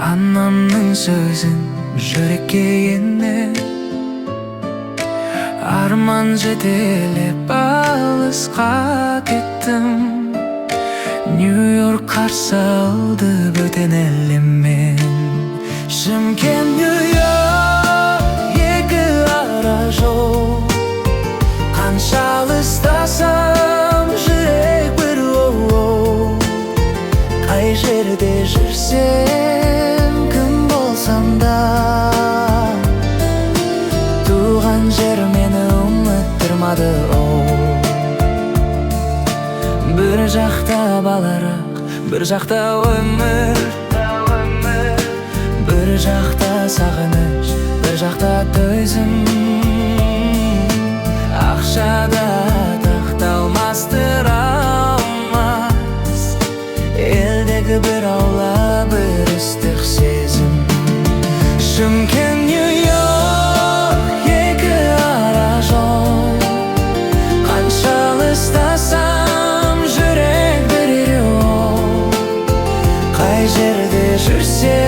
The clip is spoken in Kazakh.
Анамның сөзін жүрекке ене, арман жетелеп алысқа кеттім. Нью-Йорк қарсы алды бөтен әлеммен. Шымкент, Нью-Йорк, екі ара жол. Қанша алыстасам жүрек бір оу. Қай жерде жүрсем, кім болсам да, туған жер мені ұмыттырмады оу. Bir жақта баларақ, bir жақта өмір, bir жақта сағыныш, bir жақта төзім. Ақшада тақталмастыра алмас, елдегі бір аула, бір ыстық сезім. Шымкент, Нью-Йорк, екі ара жол. Қанша алыстасам жүрек бір ереуіл. Қай жерде жүрсем,